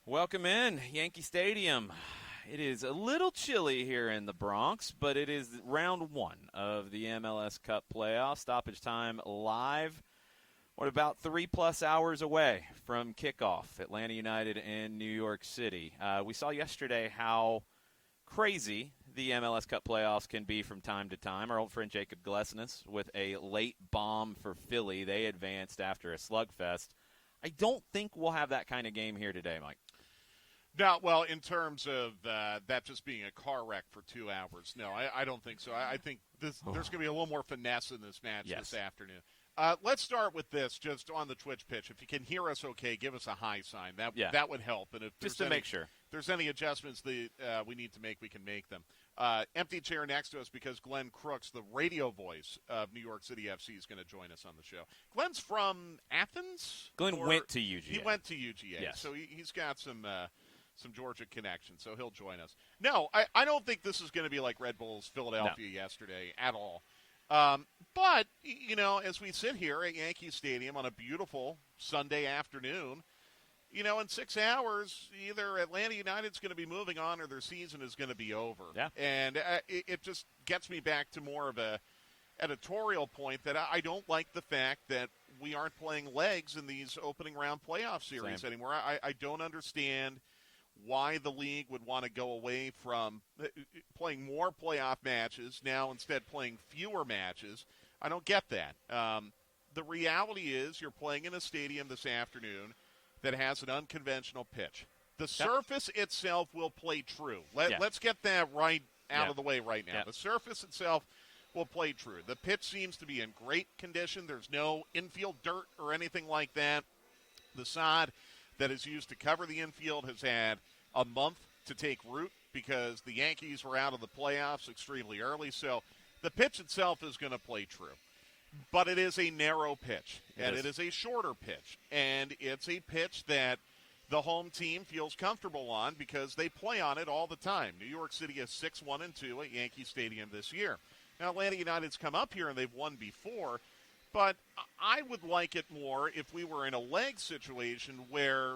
Welcome in, Yankee Stadium. It is a little chilly here in the Bronx, but it is round one of the MLS Cup playoffs. Stoppage time live. What, about 3+ hours away from kickoff, Atlanta United and New York City. We saw yesterday how crazy the MLS Cup playoffs can be from time to time. Our old friend Jacob Glesnes with a late bomb for Philly. They advanced after a slugfest. I don't think we'll have that kind of game here today, Mike. No, well, in terms of that just being a car wreck for 2 hours, no, I don't think so. I think there's going to be a little more finesse in this match this afternoon. Let's start with this, just on the Twitch pitch. If you can hear us okay, give us a high sign. That would help. And if just to make sure. If there's any adjustments that we need to make, we can make them. Empty chair next to us because Glenn Crooks, the radio voice of New York City FC, is going to join us on the show. Glenn's from Athens? Glenn went to UGA. He went to UGA, yes. So he's got some Georgia connection, so he'll join us. No, I don't think this is going to be like Red Bull's Philadelphia yesterday at all. But, as we sit here at Yankee Stadium on a beautiful Sunday afternoon, in 6 hours, either Atlanta United's going to be moving on or their season is going to be over. Yeah. And it just gets me back to more of a editorial point that I don't like the fact that we aren't playing legs in these opening round playoff series anymore. I don't understand why the league would want to go away from playing more playoff matches now instead playing fewer matches. I don't get that. The reality is you're playing in a stadium this afternoon that has an unconventional pitch. The surface itself will play true. Let's get that right out of the way right now. Yeah. The surface itself will play true. The pitch seems to be in great condition. There's no infield dirt or anything like that. The sod that is used to cover the infield has had a month to take root because the Yankees were out of the playoffs extremely early. So the pitch itself is going to play true. But it is a narrow pitch, and it is a shorter pitch. And it's a pitch that the home team feels comfortable on because they play on it all the time. New York City is 6-1-2 at Yankee Stadium this year. Now, Atlanta United's come up here, and they've won before. But I would like it more if we were in a leg situation where,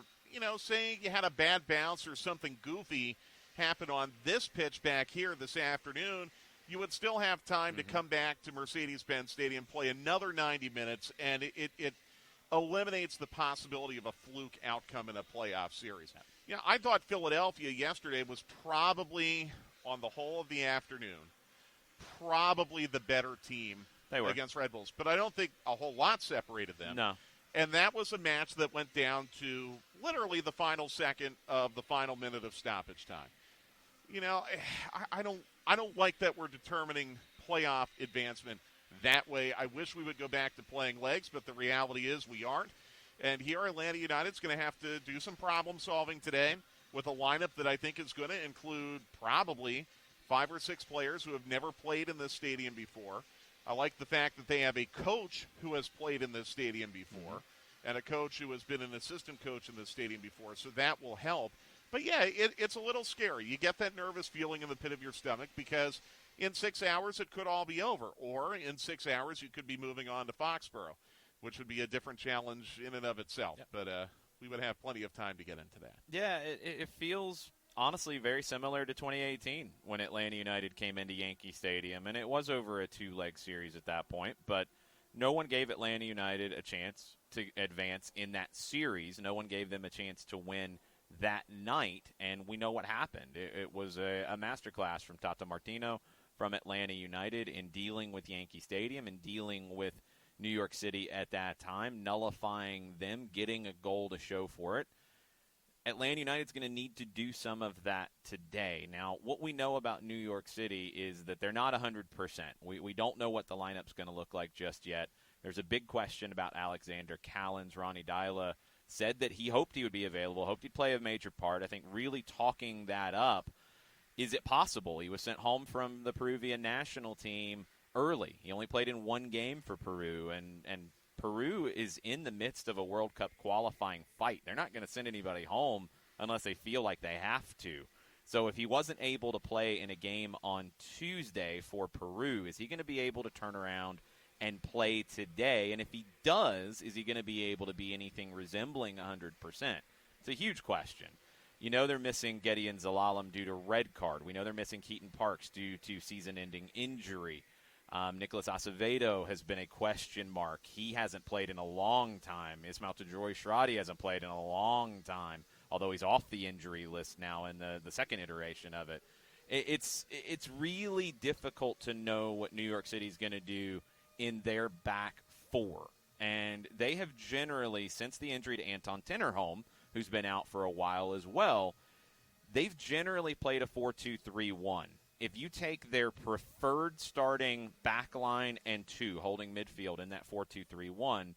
say you had a bad bounce or something goofy happen on this pitch back here this afternoon, you would still have time to come back to Mercedes-Benz Stadium, play another 90 minutes, and it eliminates the possibility of a fluke outcome in a playoff series. I thought Philadelphia yesterday was probably, on the whole of the afternoon, probably the better team against Red Bulls. But I don't think a whole lot separated them. No. And that was a match that went down to literally the final second of the final minute of stoppage time. I don't like that we're determining playoff advancement that way. I wish we would go back to playing legs, but the reality is we aren't. And here Atlanta United's going to have to do some problem solving today with a lineup that I think is going to include probably 5 or 6 players who have never played in this stadium before. I like the fact that they have a coach who has played in this stadium before and a coach who has been an assistant coach in this stadium before, so that will help. But, yeah, it's a little scary. You get that nervous feeling in the pit of your stomach because in 6 hours it could all be over, or in 6 hours you could be moving on to Foxborough, which would be a different challenge in and of itself. Yep. But we would have plenty of time to get into that. Yeah, it feels honestly very similar to 2018 when Atlanta United came into Yankee Stadium, and it was over a 2-leg series at that point, but no one gave Atlanta United a chance to advance in that series. No one gave them a chance to win that night, and we know what happened. It was a masterclass from Tata Martino from Atlanta United in dealing with Yankee Stadium and dealing with New York City at that time, nullifying them, getting a goal to show for it. Atlanta United's going to need to do some of that today. Now, what we know about New York City is that they're not 100%. We don't know what the lineup's going to look like just yet. There's a big question about Alexander Callens. Ronnie Dyla said that he hoped he would be available, hoped he'd play a major part. I think really talking that up, is it possible? He was sent home from the Peruvian national team early. He only played in 1 game for Peru, and Peru is in the midst of a World Cup qualifying fight. They're not going to send anybody home unless they feel like they have to. So if he wasn't able to play in a game on Tuesday for Peru, is he going to be able to turn around and play today? And if he does, is he going to be able to be anything resembling 100%? It's a huge question. You know they're missing Gideon Zalalem due to red card. We know they're missing Keaton Parks due to season-ending injury. Nicholas Acevedo has been a question mark. He hasn't played in a long time. Ismail Tajouri-Shradi hasn't played in a long time, although he's off the injury list now in the second iteration of it. It's really difficult to know what New York City's going to do in their back four. And they have generally, since the injury to Anton Tinnerholm, who's been out for a while as well, they've generally played a 4-2-3-1. If you take their preferred starting back line and two holding midfield in that 4-2-3-1,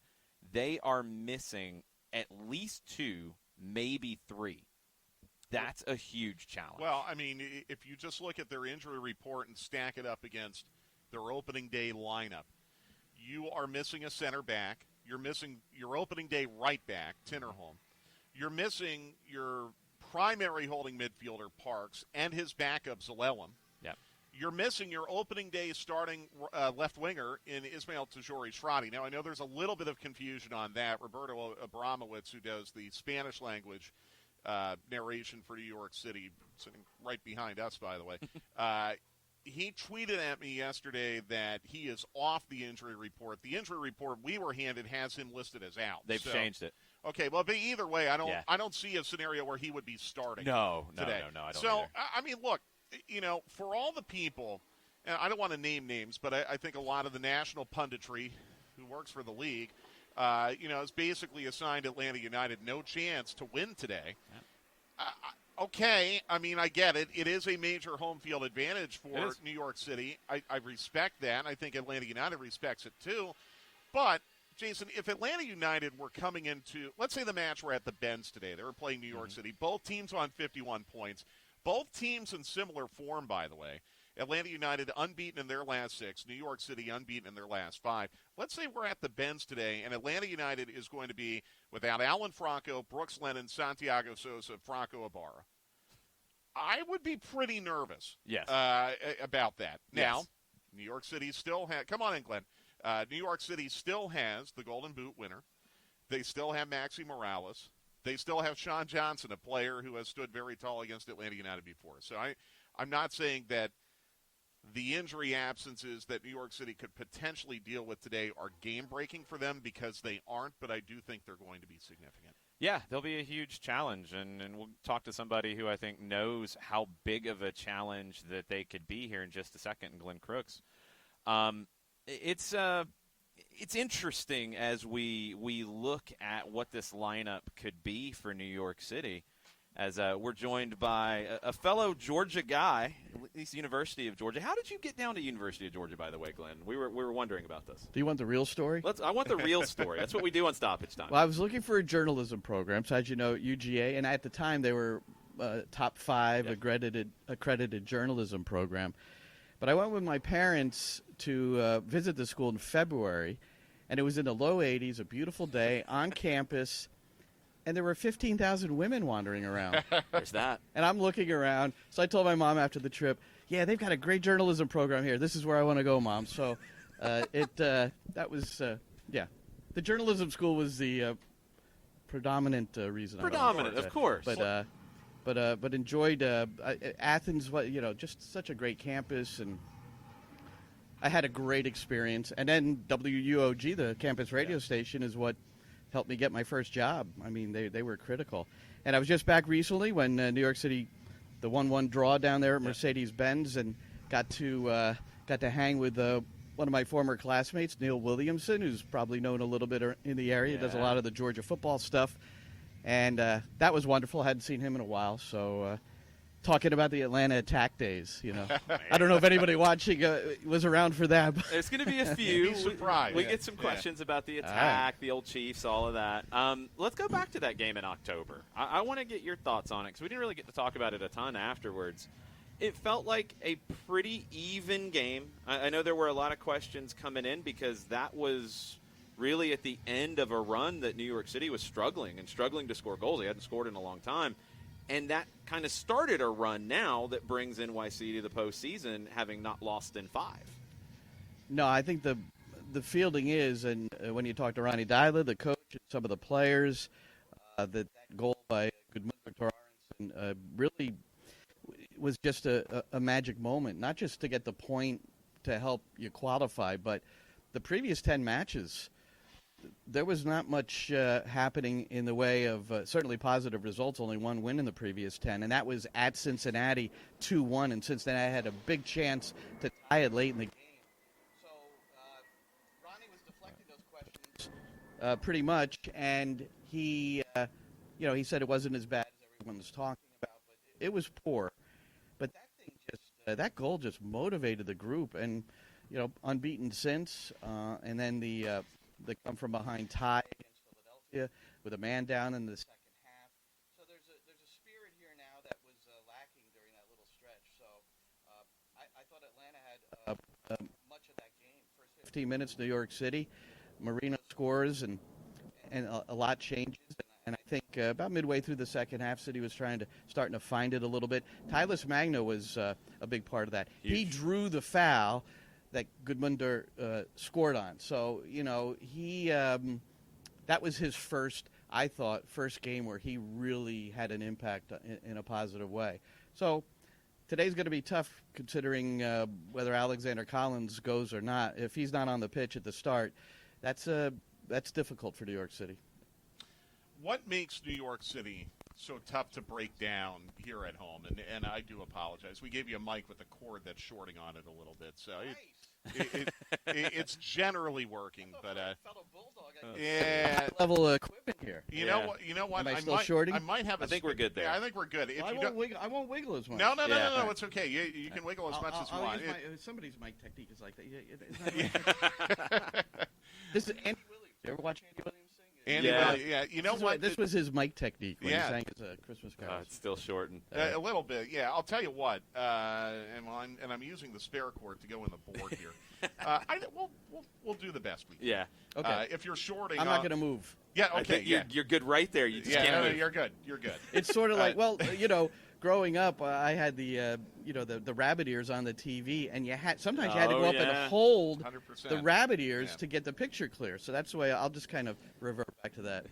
they are missing at least two, maybe three. That's a huge challenge. Well, I mean, if you just look at their injury report and stack it up against their opening day lineup, you are missing a center back. You're missing your opening day right back, Tinnerholm. You're missing your primary holding midfielder, Parks, and his backup, Zalalem. Yep. You're missing your opening day starting left winger in Ismail Tajouri-Shradi. Now, I know there's a little bit of confusion on that. Roberto Abramowitz, who does the Spanish language narration for New York City, sitting right behind us, by the way, he tweeted at me yesterday that he is off the injury report. The injury report we were handed has him listed as out. They've changed it. Okay, well, but either way, I don't see a scenario where he would be starting. No, today. No, I don't. So, either. I mean, look, for all the people, and I don't want to name names, but I think a lot of the national punditry who works for the league, is basically assigned Atlanta United no chance to win today. Yeah. Okay, I mean, I get it. It is a major home field advantage for New York City. I respect that. I think Atlanta United respects it too. But, Jason, if Atlanta United were coming into, let's say the match were at the Benz today. They were playing New York City. Both teams on 51 points. Both teams in similar form, by the way. Atlanta United unbeaten in their last 6. New York City unbeaten in their last 5. Let's say we're at the Benz today, and Atlanta United is going to be without Alan Franco, Brooks Lennon, Santiago Sosa, Franco Ibarra. I would be pretty nervous about that. Now, New York City still has – come on in, Glenn. New York City still has the Golden Boot winner. They still have Maxi Morales. They still have Sean Johnson, a player who has stood very tall against Atlanta United before. So I'm not saying that the injury absences that New York City could potentially deal with today are game-breaking for them, because they aren't, but I do think they're going to be significant. Yeah, there'll be a huge challenge, and we'll talk to somebody who I think knows how big of a challenge that they could be here in just a second, Glenn Crooks. It's interesting as we look at what this lineup could be for New York City, as we're joined by a fellow Georgia guy, at least University of Georgia. How did you get down to University of Georgia, by the way, Glenn? We were wondering about this. Do you want the real story? I want the real story. That's what we do on Stoppage Time. Well, I was looking for a journalism program. So as you know, UGA, and at the time they were top 5 accredited journalism program. But I went with my parents to visit the school in February, and it was in the low 80s, a beautiful day, on campus. And there were 15,000 women wandering around. There's that. And I'm looking around. So I told my mom after the trip, yeah, they've got a great journalism program here. This is where I want to go, Mom. So that was, the journalism school was the predominant reason. Predominant, of course. But enjoyed Athens, just such a great campus. And I had a great experience. And then WUOG, the campus radio station, is what helped me get my first job. I mean, they were critical. And I was just back recently when New York City, the 1-1 draw down there at Mercedes-Benz, and got to hang with one of my former classmates, Neil Williamson, who's probably known a little bit in the area, does a lot of the Georgia football stuff. And that was wonderful. I hadn't seen him in a while, so talking about the Atlanta attack days, I don't know if anybody watching was around for that. There's going to be a few. Be surprised. We get some questions about the attack, the old Chiefs, all of that. Let's go back to that game in October. I want to get your thoughts on it, because we didn't really get to talk about it a ton afterwards. It felt like a pretty even game. I know there were a lot of questions coming in, because that was really at the end of a run that New York City was struggling to score goals. They hadn't scored in a long time. And that kind of started a run now that brings NYC to the postseason, having not lost in 5. No, I think the fielding is, and when you talk to Ronnie Dyla, the coach, and some of the players, that goal by Gudmundur Torrens Boston really was just a magic moment, not just to get the point to help you qualify, but the previous 10 matches, there was not much happening in the way of certainly positive results, only one win in the previous 10, and that was at Cincinnati 2-1, and Cincinnati had a big chance to tie it late in the game. So Ronnie was deflecting those questions pretty much, and he said it wasn't as bad as everyone was talking about, but it was poor. But that thing that goal just motivated the group, and unbeaten since. And then the come from behind tie against Philadelphia with a man down in the second half. So there's a spirit here now that was lacking during that little stretch. So I thought Atlanta had much of that game. First 15 minutes, New York City, Marino scores, and a lot changes. And I think about midway through the second half, City was starting to find it a little bit. Tyler Magno was a big part of that. Huge. He drew the foul that Gudmundur scored on. So, that was his first game where he really had an impact in a positive way. So today's going to be tough considering whether Alexander Collins goes or not. If he's not on the pitch at the start, that's difficult for New York City. What makes New York City so tough to break down here at home? And I do apologize. We gave you a mic with a cord that's shorting on it a little bit, so it's generally working. But yeah, level equipment here. You know what? Am I still shorting? I might have. I think we're good there. Yeah, I think we're good. If I won't wiggle as much. No. It's okay. You can wiggle as much as you want. Somebody's mic technique is like that. This is Andy Williams. You ever watch Andy Williams? You know what? This was his mic technique when he sang his Christmas carols. It's still shortened. A little bit, yeah. I'll tell you what, and I'm using the spare cord to go in the board here. We'll do the best we can. Yeah. Okay. If you're shorting, I'm not going to move. Yeah. Okay. You're good right there. You just can't move. You're good. It's sort of like, growing up, I had the rabbit ears on the TV, and sometimes you had to go up and hold 100%. the rabbit ears to get the picture clear. So that's the way I'll just kind of revert back to that.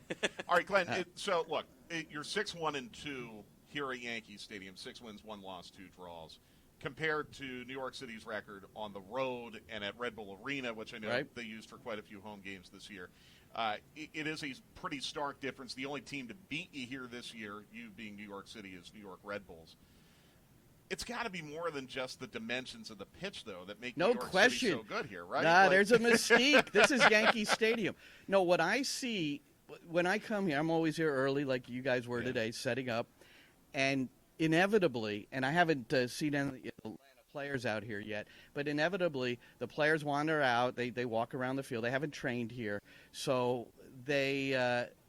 All right, Glenn. So look, you're 6-1-2 here at Yankee Stadium. 6 wins, 1 loss, 2 draws. Compared to New York City's record on the road and at Red Bull Arena, which I know they used for quite a few home games this year. It is a pretty stark difference. The only team to beat you here this year, you being New York City, is New York Red Bulls. It's got to be more than just the dimensions of the pitch, though, that make New York City so good here, right? Nah, there's a mystique. This is Yankee Stadium. No, what I see when I come here, I'm always here early, like you guys were today, setting up, and inevitably, and I haven't seen any Atlanta players out here yet, but inevitably the players wander out. They walk around the field. They haven't trained here, so they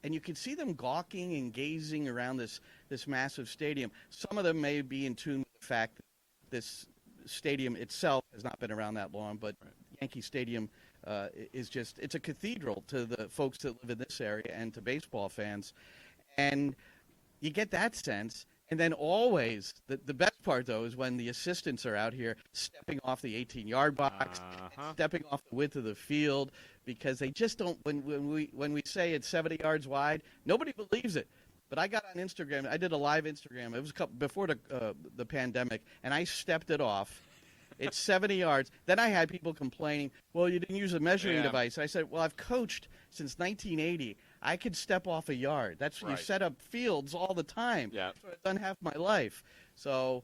and you can see them gawking and gazing around this massive stadium. Some of them may be in tune with the fact that this stadium itself has not been around that long, but Yankee Stadium is it's a cathedral to the folks that live in this area and to baseball fans, and you get that sense. And then always, the best part, though, is when the assistants are out here stepping off the 18-yard box, stepping off the width of the field, because they just don't, when we say it's 70 yards wide, nobody believes it. But I got on Instagram. I did a live Instagram. It was before the pandemic, and I stepped it off. It's 70 yards. Then I had people complaining, well, you didn't use a measuring device. I said, well, I've coached since 1980. I could step off a yard. That's you set up fields all the time. Yeah. That's what I've done half my life. So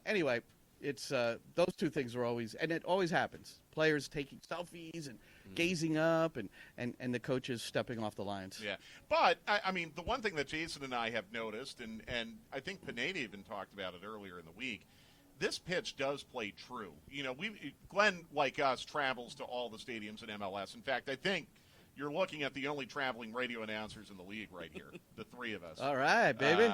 anyway, it's those two things are always, and it always happens. Players taking selfies and gazing up, and the coaches stepping off the lines. Yeah, but I mean, the one thing that Jason and I have noticed, and I think Pineda even talked about it earlier in the week. This pitch does play true. Glenn, like us, travels to all the stadiums in MLS. In fact, I think you're looking at the only traveling radio announcers in the league right here, the three of us. All right, baby.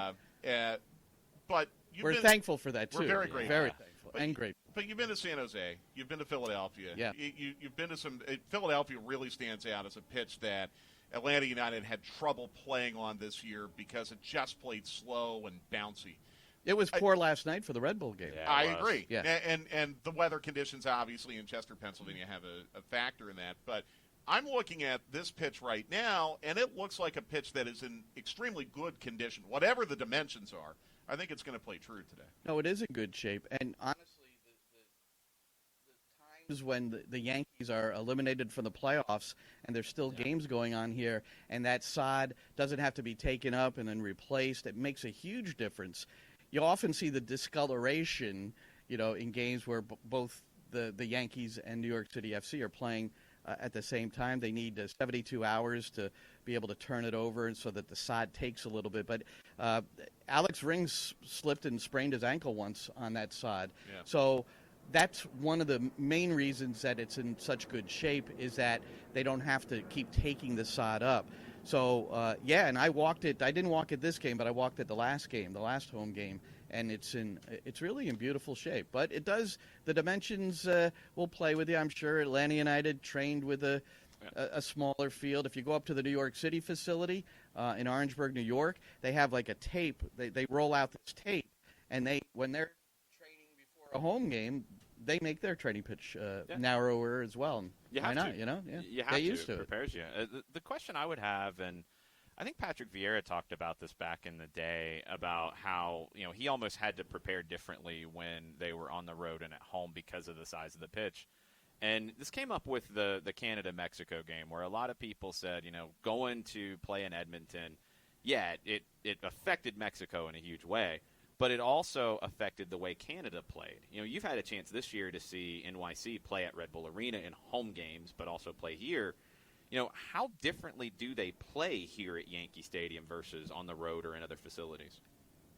But we're thankful for that, too. We're very grateful. Very thankful and grateful. But you've been to San Jose. You've been to Philadelphia. Yeah. You've been to Philadelphia really stands out as a pitch that Atlanta United had trouble playing on this year because it just played slow and bouncy. It was poor last night for the Red Bull game. Yeah, I agree. Yeah. And the weather conditions, obviously, in Chester, Pennsylvania, have a factor in that. But I'm looking at this pitch right now, and it looks like a pitch that is in extremely good condition. Whatever the dimensions are, I think it's going to play true today. No, it is in good shape. And honestly, the times when the Yankees are eliminated from the playoffs and there's still games going on here, and that sod doesn't have to be taken up and then replaced, it makes a huge difference. You often see the discoloration, in games where both the Yankees and New York City FC are playing at the same time. They need 72 hours to be able to turn it over, and so that the sod takes a little bit. But Alex Rings slipped and sprained his ankle once on that sod. Yeah. So that's one of the main reasons that it's in such good shape, is that they don't have to keep taking the sod up. So, and I walked it. I didn't walk it this game, but I walked it the last home game, and it's really in beautiful shape. But it does, the dimensions will play with you, I'm sure. Atlanta United trained with a smaller field. If you go up to the New York City facility in Orangeburg, New York, they have like a tape. They roll out this tape, and when they're training before a home game, they make their training pitch narrower as well. Why not? You have they to. used to. It prepares you. The question I would have, and I think Patrick Vieira talked about this back in the day, about how he almost had to prepare differently when they were on the road and at home because of the size of the pitch. And this came up with the Canada-Mexico game, where a lot of people said, going to play in Edmonton, it affected Mexico in a huge way. But it also affected the way Canada played. You've had a chance this year to see NYC play at Red Bull Arena in home games, but also play here. How differently do they play here at Yankee Stadium versus on the road or in other facilities?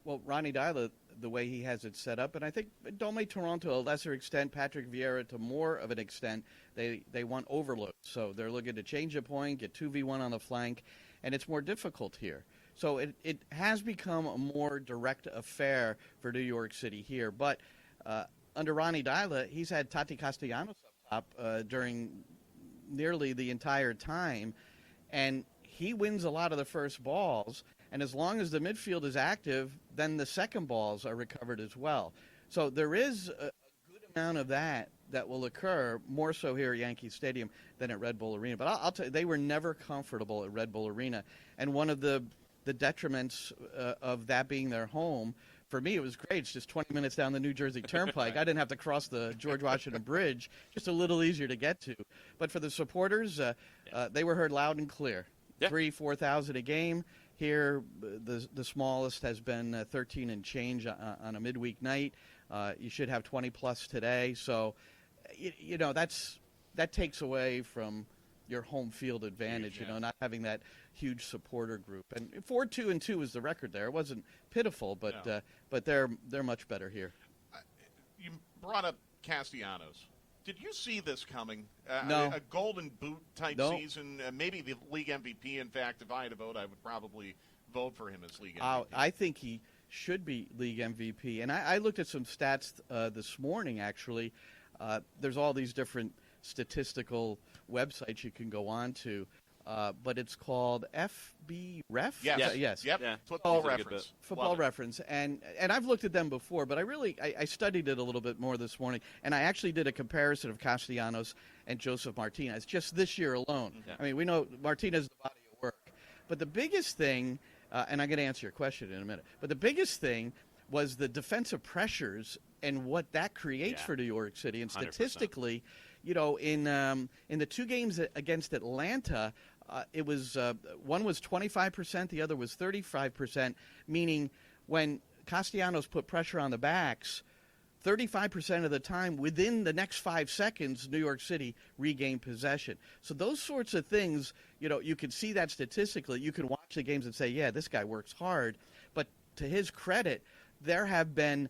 Well, Ronnie Dyla, the way he has it set up, and I think Dome Toronto, to a lesser extent, Patrick Vieira to more of an extent, they want overload. So they're looking to change a point, get 2v1 on the flank, and it's more difficult here. So it has become a more direct affair for New York City here. But under Ronnie Dyla, he's had Tati Castellanos up top during nearly the entire time, and he wins a lot of the first balls. And as long as the midfield is active, then the second balls are recovered as well. So there is a good amount of that will occur, more so here at Yankee Stadium than at Red Bull Arena. But I'll tell you, they were never comfortable at Red Bull Arena. And one of the detriments of that being their home, for me, it was great. It's just 20 minutes down the New Jersey Turnpike. I didn't have to cross the George Washington Bridge, just a little easier to get to. But for the supporters, they were heard loud and clear. 3,000-4,000 a game. Here, the smallest has been 13 and change on a midweek night. You should have 20-plus today. So, that takes away from your home field advantage, not having that huge supporter group. And 4-2-2 is the record there. It wasn't pitiful, but they're much better here. You brought up Castellanos. Did you see this coming? No. A golden boot type season, maybe the league MVP. In fact, if I had to vote, I would probably vote for him as league MVP. I think he should be league MVP. And I looked at some stats this morning, actually. There's all these different statistical websites you can go on to, but it's called FBref? Yes. Yep. Yeah. Football Reference. Football Reference. And I've looked at them before, but I studied it a little bit more this morning, and I actually did a comparison of Castellanos and Joseph Martinez just this year alone. Yeah. I mean, we know Martinez is the body of work. But the biggest thing, and I'm going to answer your question in a minute, but the biggest thing was the defensive pressures and what that creates for New York City. And statistically, 100%. In the two games against Atlanta, it was one was 25%, the other was 35%, meaning when Castellanos put pressure on the backs, 35% of the time, within the next 5 seconds, New York City regained possession. So those sorts of things, you can see that statistically. You can watch the games and say, yeah, this guy works hard. But to his credit, there have been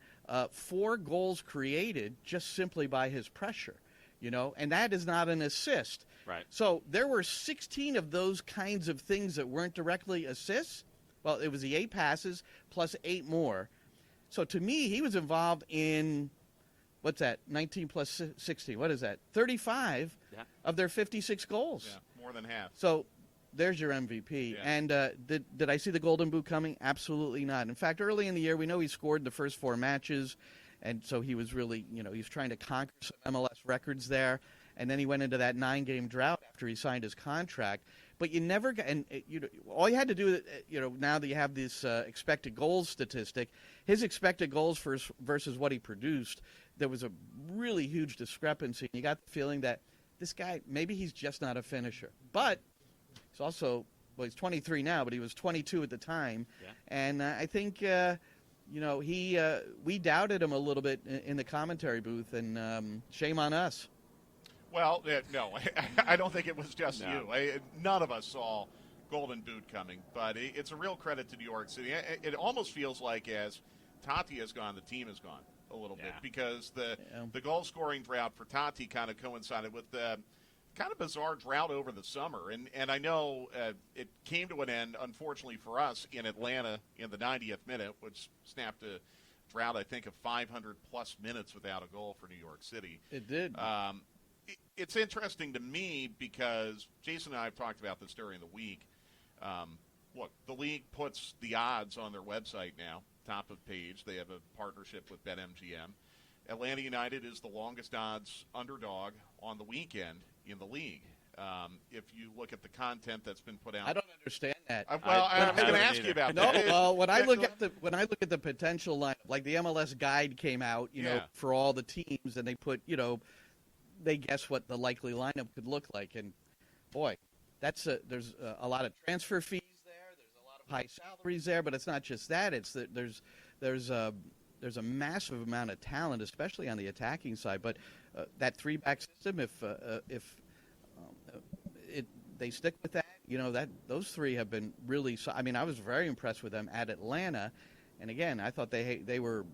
4 goals created just simply by his pressure, and that is not an assist. Right. So there were 16 of those kinds of things that weren't directly assists. Well, it was the 8 passes plus 8 more. So to me, he was involved in, 19 plus 16? What is that? 35 of their 56 goals. Yeah, more than half. So there's your MVP. Yeah. And did I see the Golden Boot coming? Absolutely not. In fact, early in the year, we know he scored in the first 4 matches, and so he was really, he was trying to conquer some MLS records there. And then he went into that 9-game drought after he signed his contract. But you never got, and all you had to do, now that you have this expected goals statistic, his expected goals versus what he produced, there was a really huge discrepancy. You got the feeling that this guy, maybe he's just not a finisher. But he's also, he's 23 now, but he was 22 at the time. Yeah. And I think, we doubted him a little bit in the commentary booth, and shame on us. Well, no, I don't think it was just No. you. None of us saw Golden Boot coming, but it's a real credit to New York City. It almost feels like as Tati has gone, the team has gone a little bit, because the goal-scoring drought for Tati kind of coincided with the kind of bizarre drought over the summer. And I know it came to an end, unfortunately for us, in Atlanta in the 90th minute, which snapped a drought, I think, of 500-plus minutes without a goal for New York City. It did. It's interesting to me because Jason and I have talked about this during the week. Look, the league puts the odds on their website now, top of page. They have a partnership with BetMGM. Atlanta United is the longest odds underdog on the weekend in the league. If you look at the content that's been put out, I don't understand that. I was going to ask you about No, that. well, when I look at the potential lineup, like the MLS guide came out, for all the teams, and they put, they guess what the likely lineup could look like, and boy, there's a lot of transfer fees there. There's a lot of high salaries there, but it's not just that. It's that there's a massive amount of talent, especially on the attacking side. But that 3-back system, if they stick with that, those three have been really. I mean, I was very impressed with them at Atlanta, and again, I thought they were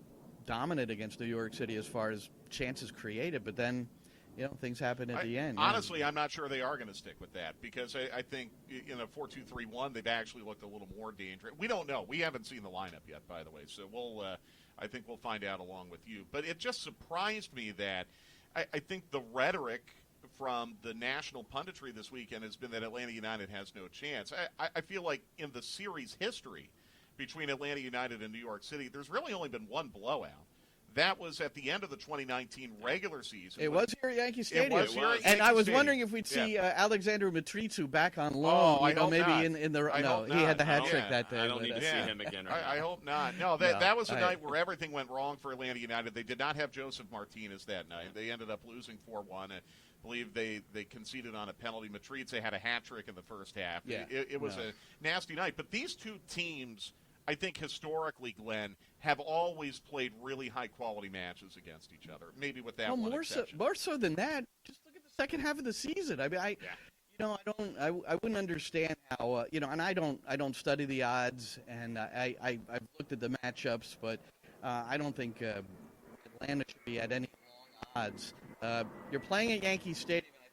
dominant against New York City as far as chances created, but then. Things happen at the end. Honestly, I'm not sure they are going to stick with that because I think in a 4-2-3-1 they've actually looked a little more dangerous. We don't know. We haven't seen the lineup yet, by the way, so I think we'll find out along with you. But it just surprised me that I think the rhetoric from the national punditry this weekend has been that Atlanta United has no chance. I feel like in the series history between Atlanta United and New York City, there's really only been one blowout. That was at the end of the 2019 regular season. It was here at Yankee Stadium. It was here at and Yankee I was Stadium. wondering if we'd see Alexander Matrizu back on loan. I hope maybe not. in the I hope he not. had the hat Yeah. trick that day. I don't need to see him again right I now. hope not. No, that was a night where everything went wrong for Atlanta United. They did not have Joseph Martinez that night. They ended up losing 4-1. I believe they conceded on a penalty. Matriz had a hat trick in the first half. Yeah. It was a nasty night. But these two teams, I think historically, Glenn, have always played really high-quality matches against each other, maybe with that one exception. More so than that, just look at the second half of the season. I mean, I wouldn't understand how, and I don't study the odds, and I've looked at the matchups, but I don't think Atlanta should be at any long odds. You're playing at Yankee Stadium, and I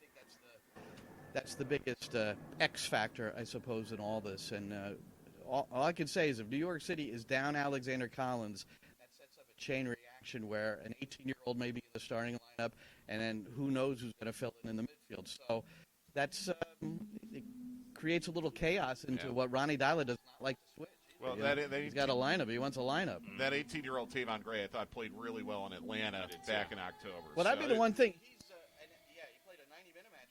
think that's the biggest X factor, I suppose, in all this, and all I can say is if New York City is down Alexander Collins, that sets up a chain reaction where an 18-year-old may be in the starting lineup, and then who knows who's going to fill in the midfield. So that's it creates a little chaos into what Ronnie Dyla does not like to switch. Well, he's got a lineup. He wants a lineup. That 18-year-old Tavon Gray, I thought, played really well in Atlanta back in October. Well, that'd be the one thing. He played a 90-minute match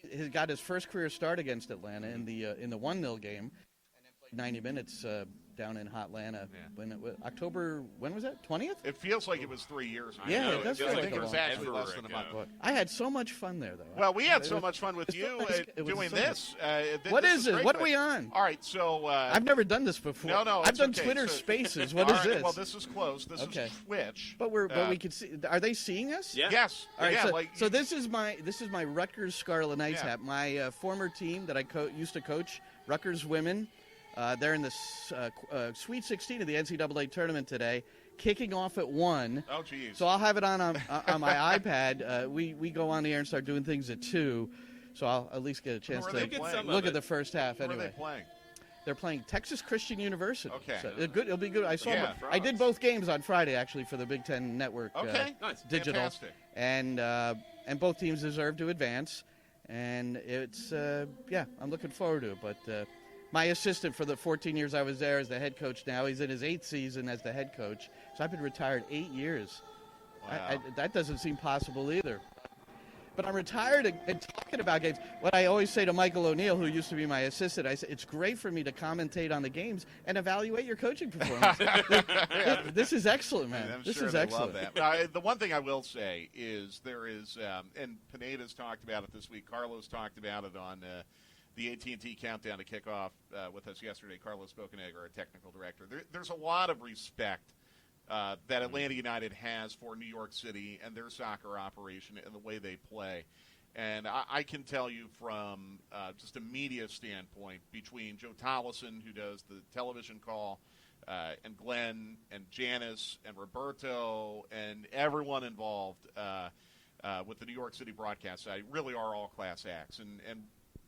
against. He got his first career start against Atlanta in the 1-0 game. 90 minutes down in Hotlanta. October, when was that? 20th? It feels like it was 3 years ago. Yeah, it does feel I like think a it was long actually time. less than a month. I had so much fun there, though. Well, we had so much fun with you doing so this. What this is this? great. What are we on? All right, so... I've never done this before. No, I've it's done okay. Twitter So- Spaces. What All is right, this? Well, this is close. This is Twitch. But we can see. Are they seeing us? Yeah. Yes. All right. Yeah, So this is my Rutgers Scarlet Knights Yeah. hat. My former team that I used to coach, Rutgers women. They're in the Sweet 16 of the NCAA tournament today, kicking off at 1. Oh, geez. So I'll have it on my iPad. We go on the air and start doing things at 2, so I'll at least get a chance Who are to they playing? look at the first half. Who Anyway, are they playing? they're playing Texas Christian University. Okay. So it'll be good. Yeah, I did both games on Friday actually for the Big Ten Network. Okay. Nice. Digital. Fantastic. And both teams deserve to advance, and it's I'm looking forward to it. But my assistant for the 14 years I was there is the head coach now. He's in his 8th season as the head coach. So I've been retired 8 years. Wow. That doesn't seem possible either. but I'm retired and talking about games. What I always say to Michael O'Neill, who used to be my assistant, I say, it's great for me to commentate on the games and evaluate your coaching performance. This is excellent, man. I'm this sure is they excellent. love that. The one thing I will say is there is, and Pineda's talked about it this week. Carlos talked about it on the AT&T Countdown to Kickoff with us yesterday. Carlos Bocanegra, our technical director. There's a lot of respect that Atlanta United has for New York City and their soccer operation and the way they play. And I can tell you from just a media standpoint, between Joe Tollison, who does the television call, and Glenn and Janice and Roberto and everyone involved with the New York City broadcast side, really are all class acts. And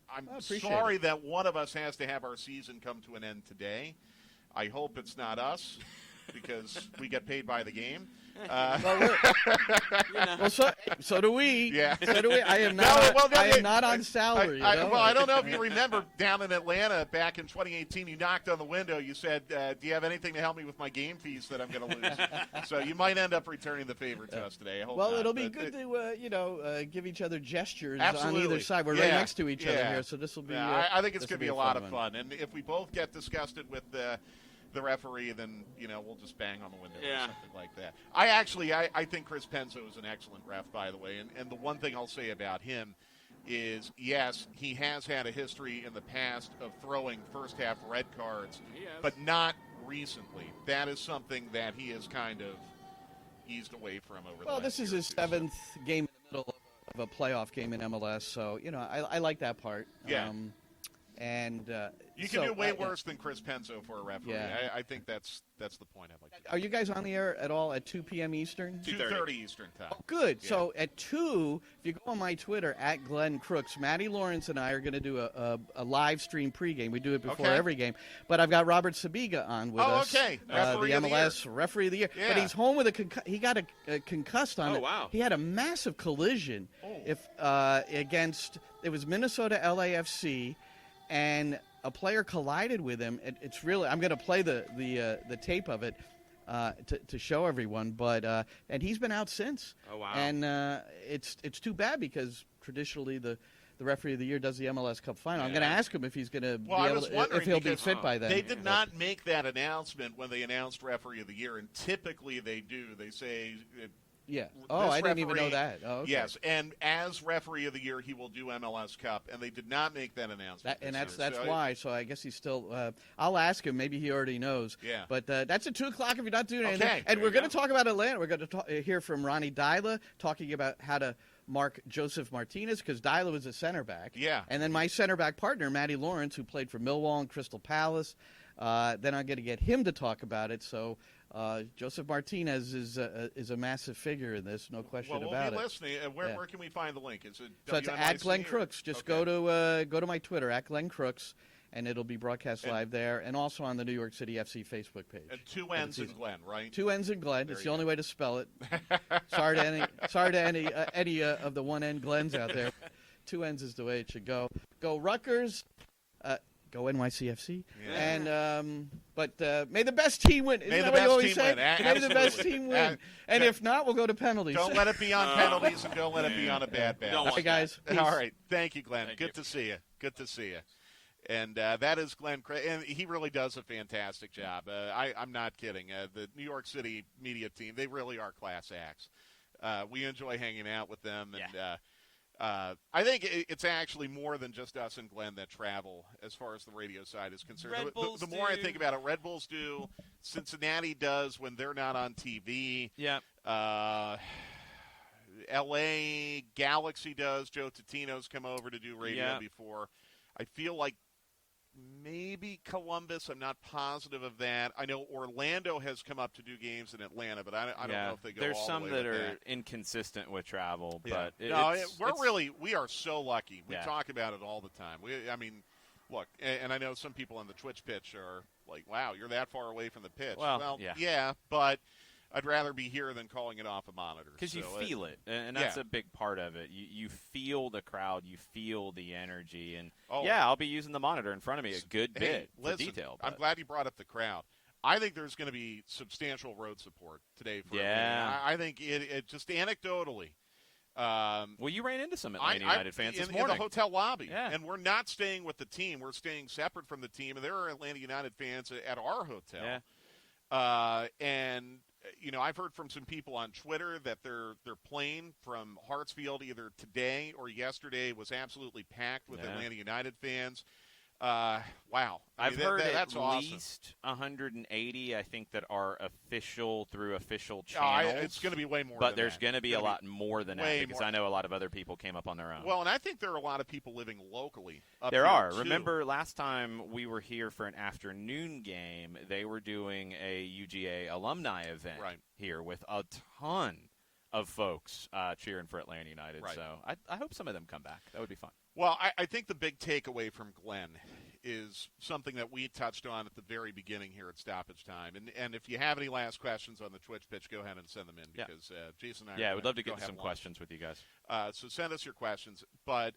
I'm sorry that one of us has to have our season come to an end today. I hope it's not us, because we get paid by the game. Well, so do we. Yeah. So do we. I am not. I am not on salary. Well, I don't know if you remember down in Atlanta back in 2018. You knocked on the window. You said, "Do you have anything to help me with my game fees that I'm going to lose?" So you might end up returning the favor to us today. I hope not, it'll be good to give each other gestures absolutely. on either side. We're right next to each other here, so this will be. I think it's going to be a lot of fun. And if we both get disgusted with the referee, then we'll just bang on the window or something like that. I think Chris Penzo is an excellent ref, by the way, and the one thing I'll say about him is, yes, he has had a history in the past of throwing first half red cards, but not recently. That is something that he has kind of eased away from over the last Well, this is his seventh game in the middle of a playoff game in MLS, so I like that part. Yeah. And you can do way worse than Chris Penzo for a referee. Yeah. I think that's the point I'd like to make. Are you guys on the air at all at 2 p.m. Eastern? 2:30 Eastern time. Oh, good. Yeah. So at 2, if you go on my Twitter, at Glenn Crooks, Matty Lawrence and I are going to do a live stream pregame. We do it before every game. But I've got Robert Sabiga on with us. Oh, okay. The MLS Referee of the Year. Yeah. But he's home with he got a concussed on it. Oh, wow. He had a massive collision against, it was Minnesota LAFC, and a player collided with him. It's really, I'm going to play the tape of it to show everyone, but and he's been out since. Oh, wow. And it's too bad, because traditionally the referee of the year does the MLS Cup final. I'm going to ask him if he's going to if he'll be fit by then. They did not make that announcement when they announced referee of the year, and typically they do. They say. Yeah. Oh, I didn't even know that. Oh, okay. Yes, and as referee of the year, he will do MLS Cup, and they did not make that announcement. That's why. So I guess he's still. I'll ask him. Maybe he already knows. Yeah. But that's at 2:00 if you're not doing anything. Okay. And we're going to talk about Atlanta. We're going to hear from Ronnie Dyla talking about how to mark Joseph Martinez, because Dyla was a center back. Yeah. And then my center back partner, Matty Lawrence, who played for Millwall and Crystal Palace. Then I'm going to get him to talk about it. So. Joseph Martinez is a massive figure in this, no question about it. Well, we'll be listening. Where can we find the link? Is it so it's at Glenn Crooks. Just go to my Twitter, at Glenn Crooks, and it'll be broadcast live there, and also on the New York City FC Facebook page. And 2 N's in Glenn, right? 2 N's in Glenn. It's the only way to spell it. Sorry to any of the 1 N Glens out there. 2 N's is the way it should go. Go Rutgers. Go NYCFC. Yeah. And but may the best team win. Isn't that what you always say? May the best team win. And if not, we'll go to penalties. Don't let it be on penalties, and don't let it be on a bad battle. All right, guys. All right. Thank you, Glenn. Good to see you. Good to see you. And that is Glenn Crooks. And he really does a fantastic job. I'm not kidding. The New York City media team, they really are class acts. We enjoy hanging out with them. And I think it's actually more than just us and Glenn that travel as far as the radio side is concerned. The more I think about it, Red Bulls do, Cincinnati does when they're not on TV. Yeah. L.A. Galaxy does. Joe Totino's come over to do radio before. I feel like maybe Columbus. I'm not positive of that. I know Orlando has come up to do games in Atlanta, but I don't know if they go There's all some the way that with are that. inconsistent with travel, Yeah. but we are so lucky. We talk about it all the time. Look, and I know some people on the Twitch pitch are like, wow, you're that far away from the pitch. Well, yeah, but I'd rather be here than calling it off a monitor. Because you feel it, and that's a big part of it. You feel the crowd, you feel the energy, and I'll be using the monitor in front of me a good bit for detail. I'm glad you brought up the crowd. I think there's going to be substantial road support today for Atlanta. I think it just anecdotally, Well, you ran into some Atlanta United fans this morning. In the hotel lobby. Yeah. And we're not staying with the team. We're staying separate from the team. And there are Atlanta United fans at our hotel. Yeah. And, I've heard from some people on Twitter that their plane from Hartsfield either today or yesterday was absolutely packed with Atlanta United fans. Wow. I've heard that's at awesome. least 180, I think, that are official through official channels. It's going to be way more But than there's that. going to be a lot more than that because I know a lot of other people came up on their own. Well, and I think there are a lot of people living locally up there here, are. too. Remember last time we were here for an afternoon game, they were doing a UGA alumni event here with a ton of folks cheering for Atlanta United. Right. So I hope some of them come back. That would be fun. Well, I think the big takeaway from Glenn is something that we touched on at the very beginning here at Stoppage Time. And if you have any last questions on the Twitch pitch, go ahead and send them in because Jason and I we'd love to get some lunch. questions with you guys. So send us your questions. But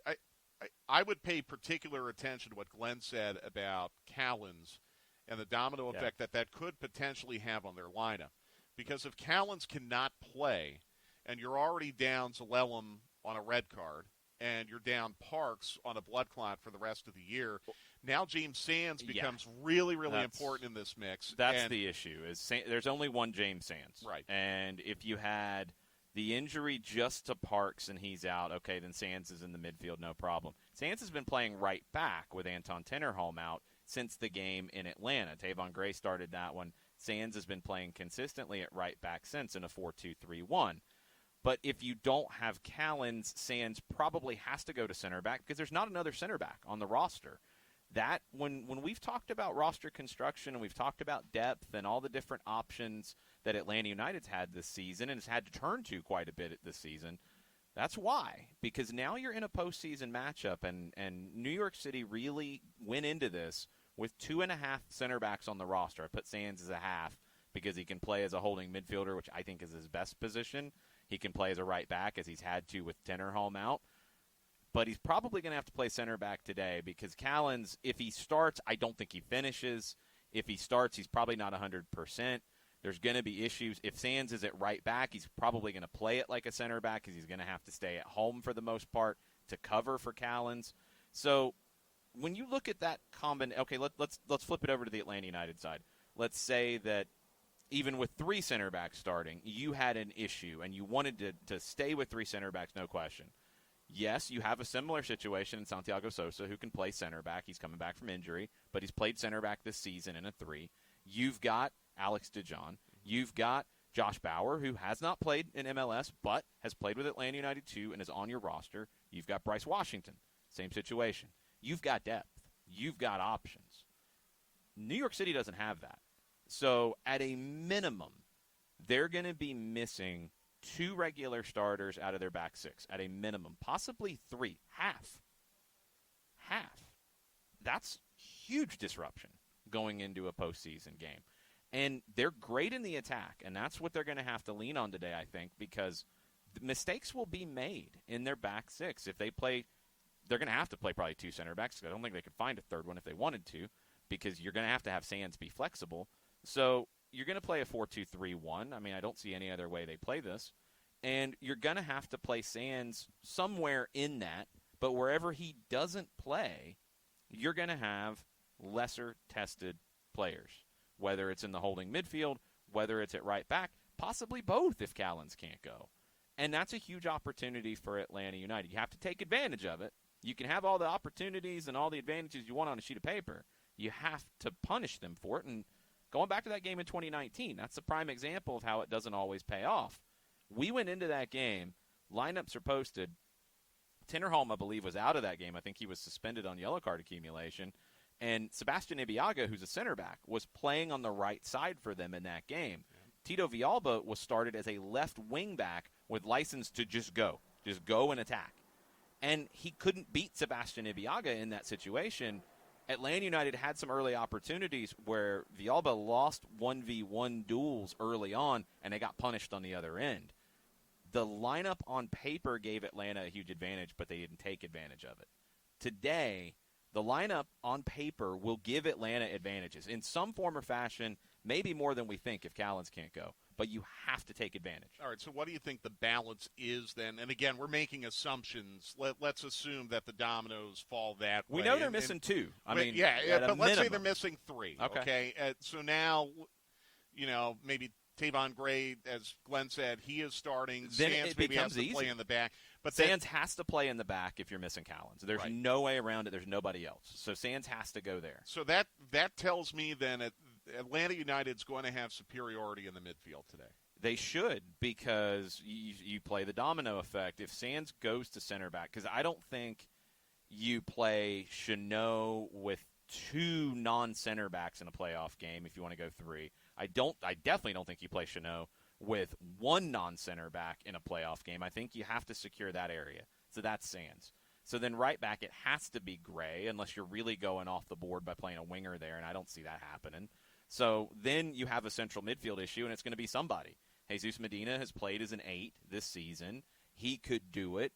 I would pay particular attention to what Glenn said about Callens and the domino effect that could potentially have on their lineup. Because if Callens cannot play and you're already down Zalelum on a red card, and you're down Parks on a blood clot for the rest of the year. Now James Sands becomes really, really important in this mix. That's the issue. There's only one James Sands. Right. And if you had the injury just to Parks and he's out, okay, then Sands is in the midfield, no problem. Sands has been playing right back with Anton Tinnerholm out since the game in Atlanta. Tavon Gray started that one. Sands has been playing consistently at right back since in a 4-2-3-1. But if you don't have Callens, Sands probably has to go to center back because there's not another center back on the roster. That when we've talked about roster construction and we've talked about depth and all the different options that Atlanta United's had this season and has had to turn to quite a bit this season, that's why. Because now you're in a postseason matchup, and New York City really went into this with 2.5 center backs on the roster. I put Sands as a half because he can play as a holding midfielder, which I think is his best position. He can play as a right back, as he's had to with Tinnerholm out. But he's probably going to have to play center back today because Callens, if he starts, I don't think he finishes. If he starts, he's probably not 100%. There's going to be issues. If Sands is at right back, he's probably going to play it like a center back because he's going to have to stay at home for the most part to cover for Callens. So when you look at that combination, okay, let's flip it over to the Atlanta United side. Let's say that even with 3 center backs starting, you had an issue and you wanted to stay with 3 center backs, no question. Yes, you have a similar situation in Santiago Sosa who can play center back. He's coming back from injury, but he's played center back this season in a 3. You've got Alex DeJohn. You've got Josh Bauer, who has not played in MLS, but has played with Atlanta United too and is on your roster. You've got Bryce Washington. Same situation. You've got depth. You've got options. New York City doesn't have that. So at a minimum, they're going to be missing 2 regular starters out of their back 6. At a minimum, possibly 3. Half. That's huge disruption going into a postseason game. And they're great in the attack, and that's what they're going to have to lean on today, I think, because mistakes will be made in their back 6. If they play, they're going to have to play probably 2 center backs. I don't think they could find a third one if they wanted to, because you're going to have Sands be flexible. So you're going to play a 4-2-3-1. I mean, I don't see any other way they play this. And you're going to have to play Sands somewhere in that, but wherever he doesn't play, you're going to have lesser tested players, whether it's in the holding midfield, whether it's at right back, possibly both if Callens can't go. And that's a huge opportunity for Atlanta United. You have to take advantage of it. You can have all the opportunities and all the advantages you want on a sheet of paper. You have to punish them for it. And going back to that game in 2019, that's a prime example of how it doesn't always pay off. We went into that game, lineups are posted. Tinnerholm, I believe, was out of that game. I think he was suspended on yellow card accumulation. And Sebastian Ibiaga, who's a center back, was playing on the right side for them in that game. Yeah. Tito Villalba was started as a left wing back with license to just go and attack. And he couldn't beat Sebastian Ibiaga in that situation. Atlanta United had some early opportunities where Villalba lost 1v1 duels early on, and they got punished on the other end. The lineup on paper gave Atlanta a huge advantage, but they didn't take advantage of it. Today, the lineup on paper will give Atlanta advantages in some form or fashion, maybe more than we think if Callens can't go. but you have to take advantage. All right, so what do you think the balance is then? And again, we're making assumptions. Let's assume that the dominoes fall that way. We know they're missing two. But let's minimum. say they're missing three. Okay? So now, maybe Tavon Gray, as Glenn said, he is starting. Then Sands it maybe has becomes to easy. play in the back. But Sands has to play in the back if you're missing Collins. There's right. no way around it. There's nobody else. So Sands has to go there. So that tells me then Atlanta United's going to have superiority in the midfield today. They should, because you play the domino effect. If Sands goes to center back, because I don't think you play Chanot with two non-center backs in a playoff game if you want to go three. I definitely don't think you play Chanot with one non-center back in a playoff game. I think you have to secure that area. So that's Sands. So then right back, it has to be Gray, unless you're really going off the board by playing a winger there, and I don't see that happening. So then you have a central midfield issue, and it's going to be somebody. Jesus Medina has played as an 8 this season. He could do it.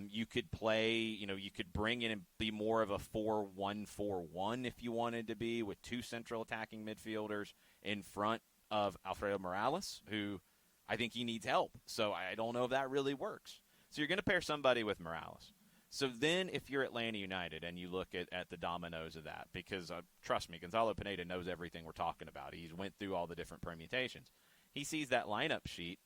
You could play, you could bring in and be more of a 4-1-4-1 if you wanted to be, with two central attacking midfielders in front of Alfredo Morales, who I think he needs help. So I don't know if that really works. So you're going to pair somebody with Morales. So then if you're Atlanta United and you look at the dominoes of that, because trust me, Gonzalo Pineda knows everything we're talking about. He's went through all the different permutations. He sees that lineup sheet.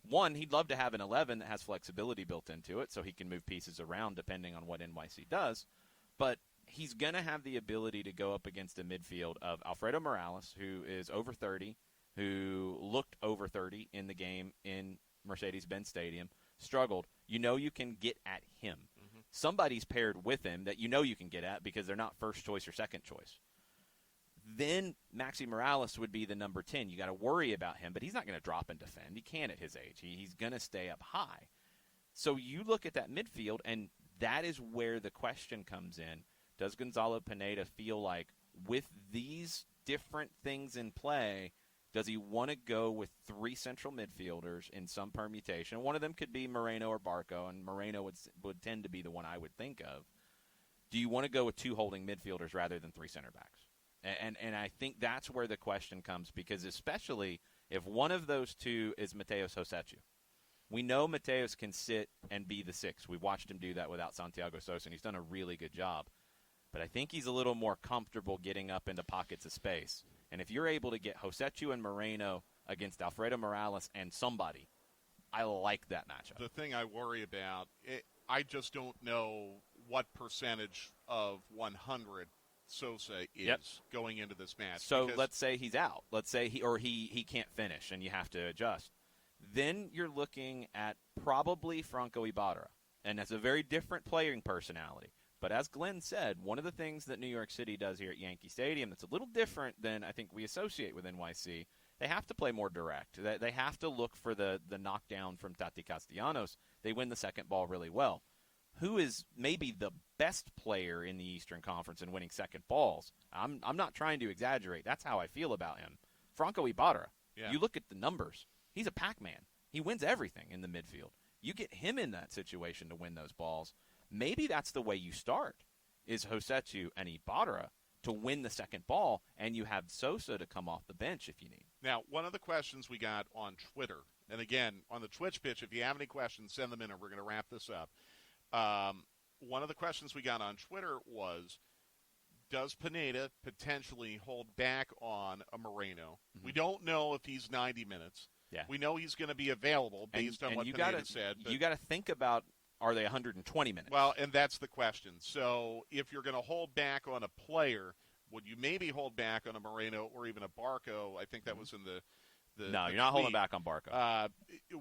One, he'd love to have an 11 that has flexibility built into it so he can move pieces around depending on what NYC does. But he's going to have the ability to go up against a midfield of Alfredo Morales, who is over 30, who looked over 30 in the game in Mercedes-Benz Stadium, struggled. You can get at him. Mm-hmm. Somebody's paired with him that you can get at because they're not first choice or second choice. Then Maxi Morales would be the number 10. You got to worry about him, but he's not going to drop and defend. He can't at his age. He's going to stay up high. So you look at that midfield, and that is where the question comes in. Does Gonzalo Pineda feel like with these different things in play, does he want to go with three central midfielders in some permutation? One of them could be Moreno or Barco, and Moreno would tend to be the one I would think of. Do you want to go with two holding midfielders rather than three center backs? And I think that's where the question comes, because especially if one of those two is Mateos Josetu. We know Mateos can sit and be the 6. We've watched him do that without Santiago Sosa, and he's done a really good job. But I think he's a little more comfortable getting up into pockets of space. And if you're able to get Josetu and Moreno against Alfredo Morales and somebody, I like that matchup. The thing I worry about, I just don't know what percentage of 100 Sosa is going into this match. So let's say he's out. Let's say he can't finish and you have to adjust. Then you're looking at probably Franco Ibarra. And that's a very different playing personality. But as Glenn said, one of the things that New York City does here at Yankee Stadium that's a little different than I think we associate with NYC, they have to play more direct. They have to look for the knockdown from Tati Castellanos. They win the second ball really well. Who is maybe the best player in the Eastern Conference in winning second balls? I'm not trying to exaggerate. That's how I feel about him. Franco Ibarra. Yeah. You look at the numbers. He's a Pac-Man. He wins everything in the midfield. You get him in that situation to win those balls. Maybe that's the way you start, is Josetu and Ibarra to win the second ball, and you have Sosa to come off the bench if you need. Now, one of the questions we got on Twitter, and again, on the Twitch pitch, if you have any questions, send them in, and we're going to wrap this up. One of the questions we got on Twitter was, does Pineda potentially hold back on a Moreno? Mm-hmm. We don't know if he's 90 minutes. Yeah. We know he's going to be available based on what Pineda said. But you got to think about, are they 120 minutes? Well, and that's the question. So if you're going to hold back on a player, would you maybe hold back on a Moreno or even a Barco? I think that was in the No, you're not holding back on Barco.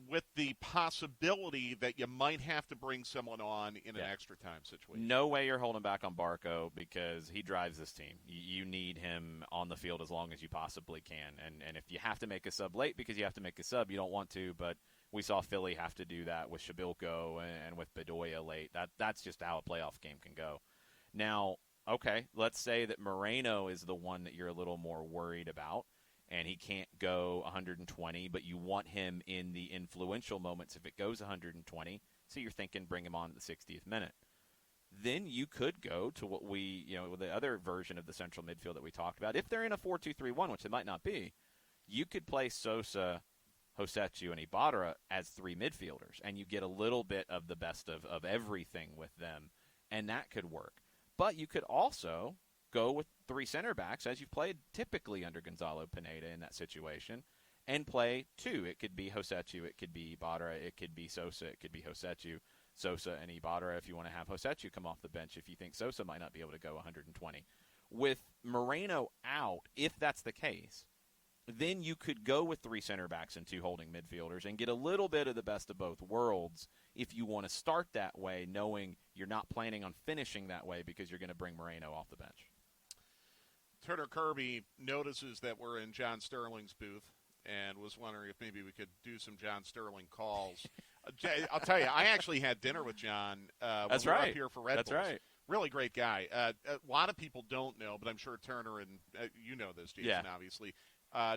With the possibility that you might have to bring someone on in an extra time situation. No way you're holding back on Barco because he drives this team. You need him on the field as long as you possibly can. And if you have to make a sub late because you have to make a sub, you don't want to. But we saw Philly have to do that with Shabilko and with Bedoya late. That's just how a playoff game can go. Now, okay, let's say that Moreno is the one that you're a little more worried about, and he can't go 120, but you want him in the influential moments if it goes 120, so you're thinking bring him on at the 60th minute. Then you could go to what the other version of the central midfield that we talked about. If they're in a 4-2-3-1, which it might not be, you could play Sosa Hosetsu and Ibarra as three midfielders, and you get a little bit of the best of everything with them, and that could work. But you could also go with three center backs, as you've played typically under Gonzalo Pineda in that situation, and play two. It could be Hosetsu, it could be Ibarra, it could be Sosa, it could be Hosetsu, Sosa, and Ibarra if you want to have Hosetsu come off the bench if you think Sosa might not be able to go 120. With Moreno out, if that's the case, then you could go with three center backs and two holding midfielders and get a little bit of the best of both worlds if you want to start that way, knowing you're not planning on finishing that way because you're going to bring Moreno off the bench. Turner Kirby notices that we're in John Sterling's booth and was wondering if maybe we could do some John Sterling calls. I'll tell you, I actually had dinner with John when we were up here for Red Bulls. That's right. Really great guy. A lot of people don't know, but I'm sure Turner and you know this, Jason, obviously.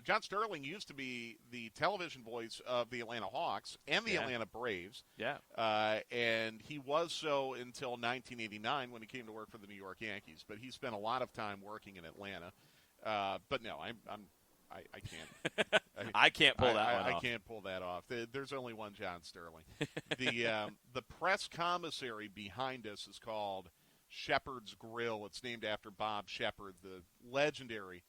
John Sterling used to be the television voice of the Atlanta Hawks and the Atlanta Braves. Yeah. And he was so until 1989 when he came to work for the New York Yankees. But he spent a lot of time working in Atlanta. But no, I can't. I can't pull that one off. I can't pull that off. There's only one John Sterling. The press commissary behind us is called Shepard's Grill. It's named after Bob Shepard, the legendary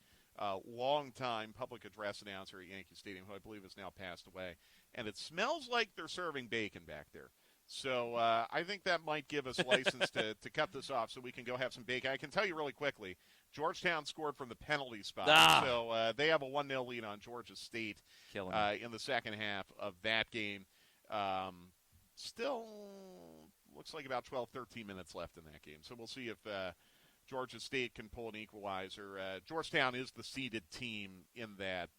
longtime public address announcer at Yankee Stadium, who I believe has now passed away. And it smells like they're serving bacon back there. So I think that might give us license to cut this off so we can go have some bacon. I can tell you really quickly, Georgetown scored from the penalty spot. So they have a 1-0 lead on Georgia State in the second half of that game. Still looks like about 12, 13 minutes left in that game. So we'll see if Georgia State can pull an equalizer. Georgetown is the seeded team in that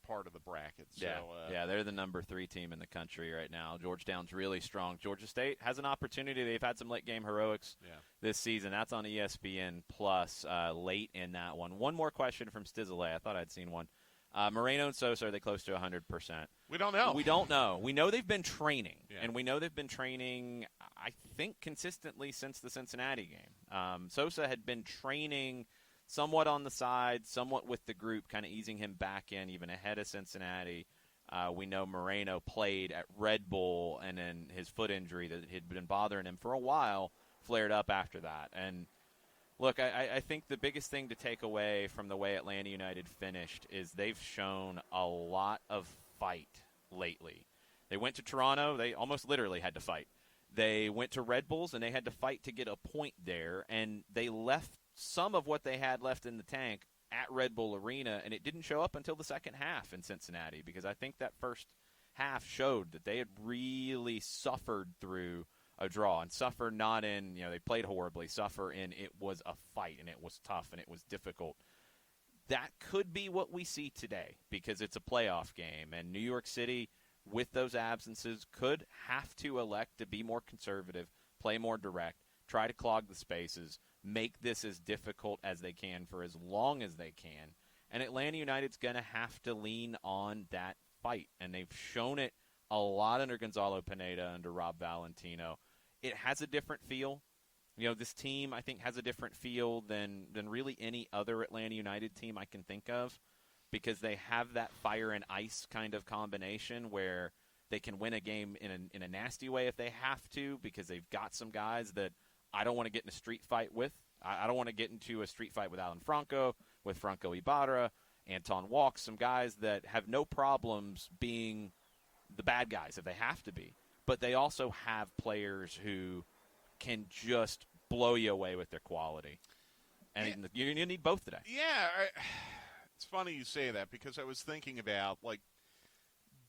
part of the bracket. So, they're the number 3 team in the country right now. Georgetown's really strong. Georgia State has an opportunity. They've had some late-game heroics this season. That's on ESPN Plus late in that one. One more question from Stizzle. I thought I'd seen one. Moreno and Sosa, are they close to 100%? We don't know. We don't know. We know they've been training, and we know they've been training, I think, consistently since the Cincinnati game. Sosa had been training somewhat on the side, somewhat with the group, kind of easing him back in even ahead of Cincinnati. We know Moreno played at Red Bull, and then his foot injury that had been bothering him for a while flared up after that. And look, I think the biggest thing to take away from the way Atlanta United finished is they've shown a lot of fight lately. They went to Toronto. They almost literally had to fight. They went to Red Bulls, and they had to fight to get a point there, and they left some of what they had left in the tank at Red Bull Arena, and it didn't show up until the second half in Cincinnati because I think that first half showed that they had really suffered through a draw, and suffer not in, they played horribly, suffer in it was a fight, and it was tough, and it was difficult. That could be what we see today because it's a playoff game, and New York City, with those absences, could have to elect to be more conservative, play more direct, try to clog the spaces, make this as difficult as they can for as long as they can. And Atlanta United's going to have to lean on that fight, and they've shown it a lot under Gonzalo Pineda, under Rob Valentino. It has a different feel. This team, I think, has a different feel than really any other Atlanta United team I can think of because they have that fire and ice kind of combination where they can win a game in a nasty way if they have to because they've got some guys that I don't want to get in a street fight with. I don't want to get into a street fight with Alan Franco, with Franco Ibarra, Anton Walk, some guys that have no problems being the bad guys if they have to be. But they also have players who can just blow you away with their quality. And you need both today. Yeah, it's funny you say that because I was thinking about,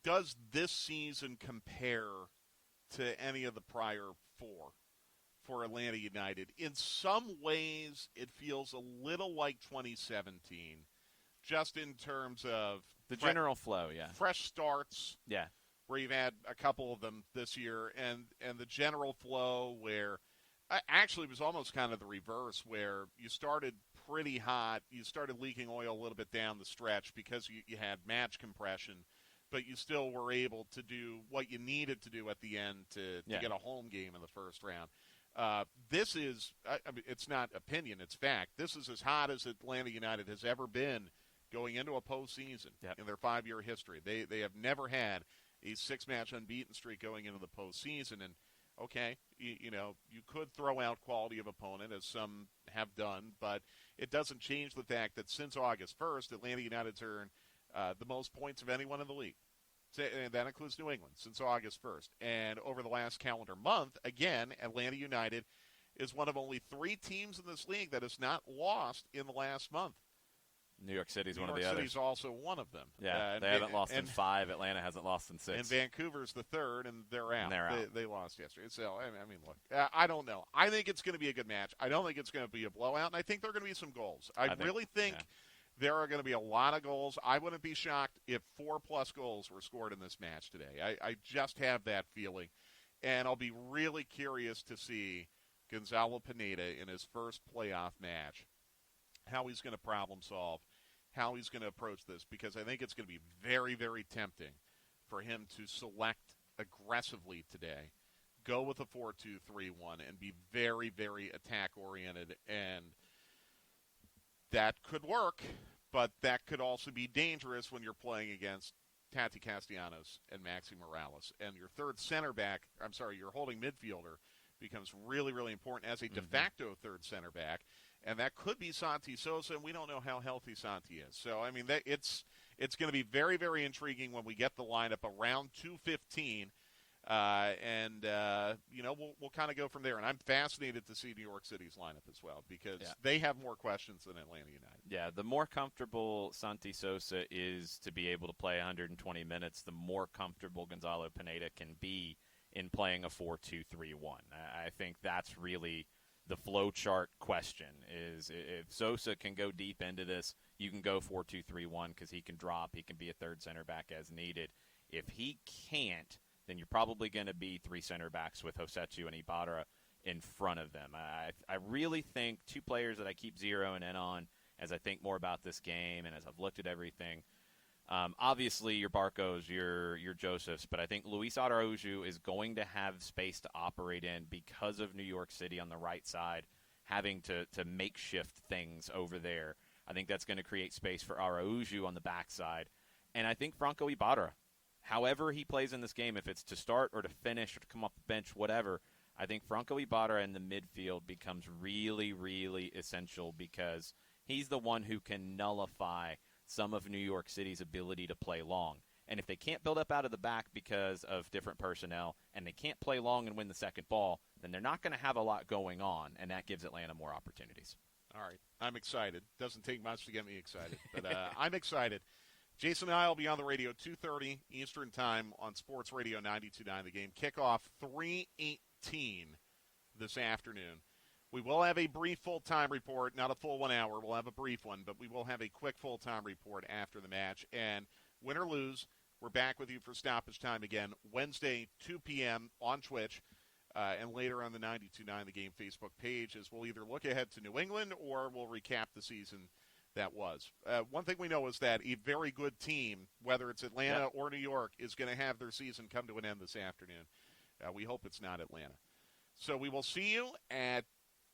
does this season compare to any of the prior 4 for Atlanta United? In some ways, it feels a little like 2017, just in terms of the general flow, fresh starts. Yeah. Where you've had a couple of them this year, and the general flow where actually it was almost kind of the reverse, where you started pretty hot, you started leaking oil a little bit down the stretch because you had match compression, but you still were able to do what you needed to do at the end to get a home game in the first round. This is, it's not opinion, it's fact. This is as hot as Atlanta United has ever been going into a postseason Yep. in their 5-year history. They have never had a 6-match unbeaten streak going into the postseason. And, okay, you could throw out quality of opponent, as some have done, but it doesn't change the fact that since August 1st, Atlanta United's earned the most points of anyone in the league. And that includes New England, since August 1st. And over the last calendar month, again, Atlanta United is one of only 3 teams in this league that has not lost in the last month. New York City's one of New the York others. City's also one of them. Yeah, they haven't lost in 5. Atlanta hasn't lost in 6. And Vancouver's the third, and they're out. And they're out. They lost yesterday. So, I mean, look, I don't know. I think it's going to be a good match. I don't think it's going to be a blowout, and I think there are going to be some goals. I really think there are going to be a lot of goals. I wouldn't be shocked if 4+ goals were scored in this match today. I just have that feeling. And I'll be really curious to see Gonzalo Pineda in his first playoff match, how he's going to problem solve, how he's going to approach this, because I think it's going to be very, very tempting for him to select aggressively today, go with a 4-2-3-1, and be very, very attack-oriented. And that could work, but that could also be dangerous when you're playing against Tati Castellanos and Maxi Morales. And your your holding midfielder becomes really, really important as a de facto third center back. And that could be Santi Sosa, and we don't know how healthy Santi is. So, I mean, it's going to be very, very intriguing when we get the lineup around 2:15. We'll kind of go from there. And I'm fascinated to see New York City's lineup as well, because they have more questions than Atlanta United. Yeah, the more comfortable Santi Sosa is to be able to play 120 minutes, the more comfortable Gonzalo Pineda can be in playing a 4-2-3-1. I think that's really the flow chart question, is if Sosa can go deep into this, you can go 4-2-3-1 because he can drop, he can be a third center back as needed. If he can't, then you're probably going to be 3 center backs with Hosetu and Ibarra in front of them. I really think 2 players that I keep zeroing in on as I think more about this game and as I've looked at everything. Obviously, your Barcos, your Josephs, but I think Luis Araujo is going to have space to operate in because of New York City on the right side, having to makeshift things over there. I think that's going to create space for Araujo on the backside. And I think Franco Ibarra, however he plays in this game, if it's to start or to finish or to come off the bench, whatever, I think Franco Ibarra in the midfield becomes really, really essential because he's the one who can nullify some of New York City's ability to play long. And if they can't build up out of the back because of different personnel and they can't play long and win the second ball, then they're not going to have a lot going on, and that gives Atlanta more opportunities. All right. I'm excited. Doesn't take much to get me excited, but I'm excited. Jason and I will be on the radio 2:30 Eastern Time on Sports Radio 92.9 The Game. Kickoff 3:18 this afternoon. We will have a brief full-time report, not a full 1 hour. We'll have a brief one, but we will have a quick full-time report after the match. And win or lose, we're back with you for stoppage time again Wednesday, 2 p.m. on Twitch, and later on the 92.9 The Game Facebook page, as we'll either look ahead to New England or we'll recap the season that was. One thing we know is that a very good team, whether it's Atlanta or New York, is going to have their season come to an end this afternoon. We hope it's not Atlanta. So we will see you at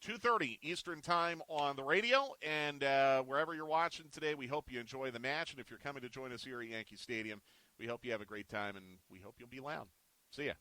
2:30 Eastern Time on the radio, and wherever you're watching today, we hope you enjoy the match. And if you're coming to join us here at Yankee Stadium, we hope you have a great time, and we hope you'll be loud. See ya.